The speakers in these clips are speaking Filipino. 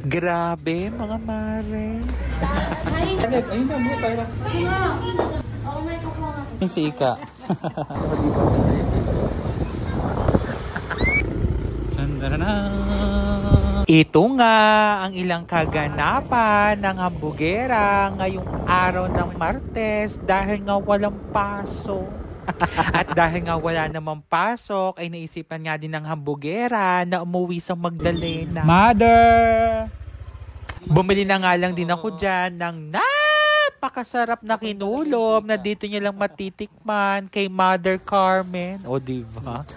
Grabe, mga mare. Ayun na, mga pera. Oh my God. Yung si Ika. Ito nga ang ilang kaganapan ng hambugera ngayong araw ng Martes dahil nga walang pasok. At dahil nga wala namang pasok ay naisipan nga din ng hambugera na umuwi sa Magdalena. Mother! Bumili na nga lang din ako dyan ng napakasarap na kinulom na dito niya lang matitikman kay Mother Carmen. O diba?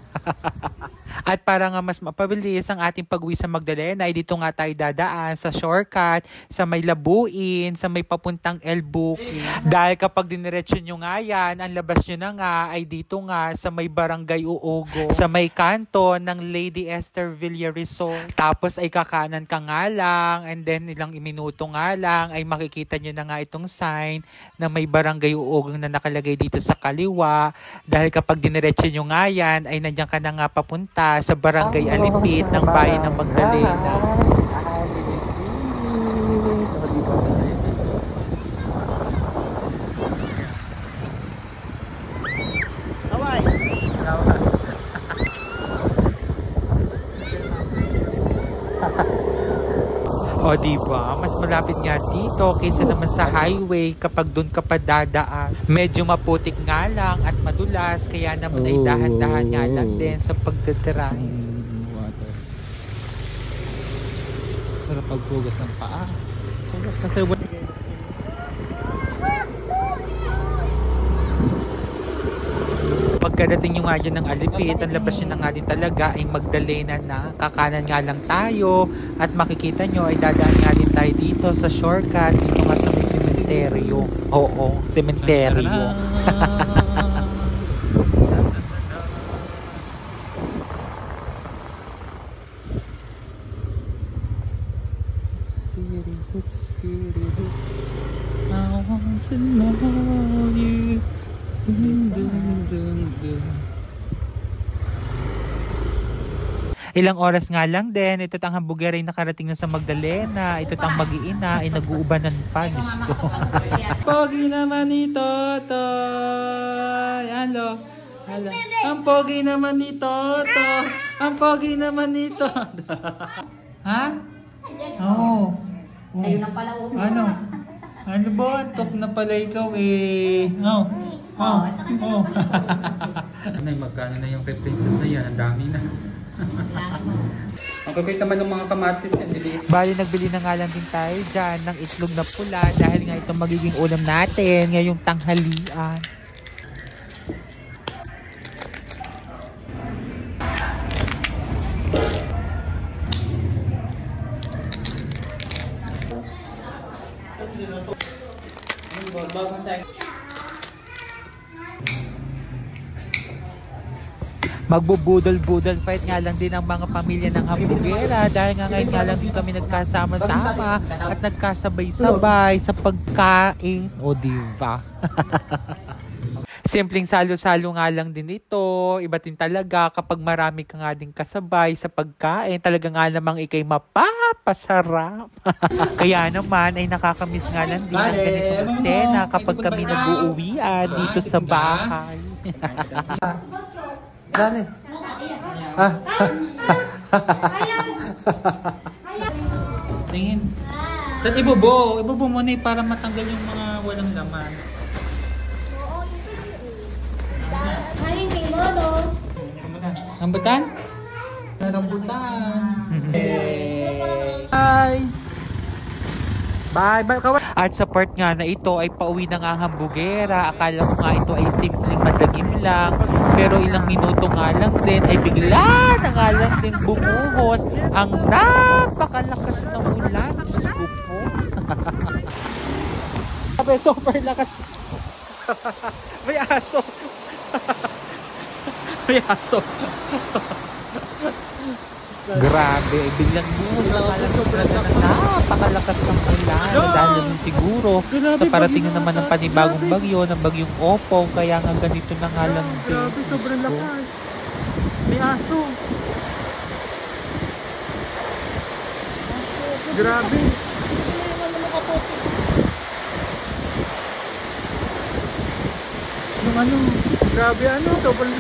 At para nga mas mapabilis ang ating pag-uwi sa Magdalena ay dito nga tayo dadaan sa shortcut, sa may Labuin, sa may papuntang El Bukid. Dahil kapag diniretso nyo nga yan, ang labas nyo na nga ay dito nga sa may Barangay Uugo, sa may kanto ng Lady Esther Villa Resort. Tapos ay kakanan ka nga lang and then ilang minuto nga lang ay makikita nyo na nga itong sign na may Barangay Uugo na nakalagay dito sa kaliwa. Dahil kapag diniretso nyo nga yan ay nandiyan ka na nga papunta sa Barangay Alipit ng bayan ng Magdalena. O diba, mas malapit nga dito kaysa naman sa highway kapag doon ka pa dadaan. Medyo maputik nga lang at madulas kaya naman ay dahan-dahan nga lang din sa pagdadrive. Water. Sarap paghugas ng paa. Kasi pagkadating nyo nga dyan ng Alipit, ang labas nyo na nga din talaga ay Magdalena na. Kakanan nga lang tayo at makikita nyo ay dadaan nga din tayo dito sa shortcut dito nga sa may sementeryo. Oo, sementeryo. Scary hooks, I want to know you. Dun, dun, dun, dun. Ilang oras nga lang din, ito't ang hambugera ay nakarating na sa Magdalena. Ito't ang mag-iina ay nag-uubanan pa. Diyos ko. Pogi naman ni Totoy. Hello. Hello. Ang pogi naman ni Toto. Ang pogi naman ni Toto. Ha? Oo. Sa'yo na pala ulo. Ano? Ano ba? Top na pala ikaw eh. Oh. Oh. Oh. Nay, magkano na yung kay Princess na yan? Ang dami na. Ang kakit naman ng mga kamatis yan. Bali, nagbili na nga lang din tayo dyan ng itlog na pula dahil nga ito magiging ulam natin ngayong tanghalian. Magbubudol-budol fight nga lang din ang mga pamilya ng hambugera dahil nga ngayon nga lang din kami nagkasama-sama at nagkasabay-sabay sa pagkain. O diba? Simpleng salo-salo nga lang din ito. Iba din talaga kapag marami ka nga din kasabay sa pagkain. Talaga nga namang ikay mapapasarap. Kaya naman ay nakakamiss nga lang din ang ganitong eksena kapag kami nag-uuwian dito sa bahay. Dali. Tingin. At ibubo mo na para matanggal yung mga walang laman. Rambutan? Rambutan. Bye! Bye! Bye! At sa part nga na ito ay pauwi na nga hambugera. Akala ko nga ito ay simpleng madagim lang. Pero ilang minuto nga lang din ay bigla na nga lang din bumuhos ang napakalakas na ulan. Diyos ko po. Sabi, super lakas. May aso. May aso. Grabe, biglang buhos na nga sobrang napakalakas ng ulan. Dahil naman siguro sa parating na naman ng panibagong bagyo, ng bagyong Opong, kaya nga ganito na nga lang din. Grabe, sobrang lakas. May aso. Grabe. Yung ano, grabe ano, double.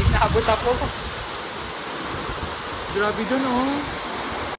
Inabot ako. Grabe dun oh.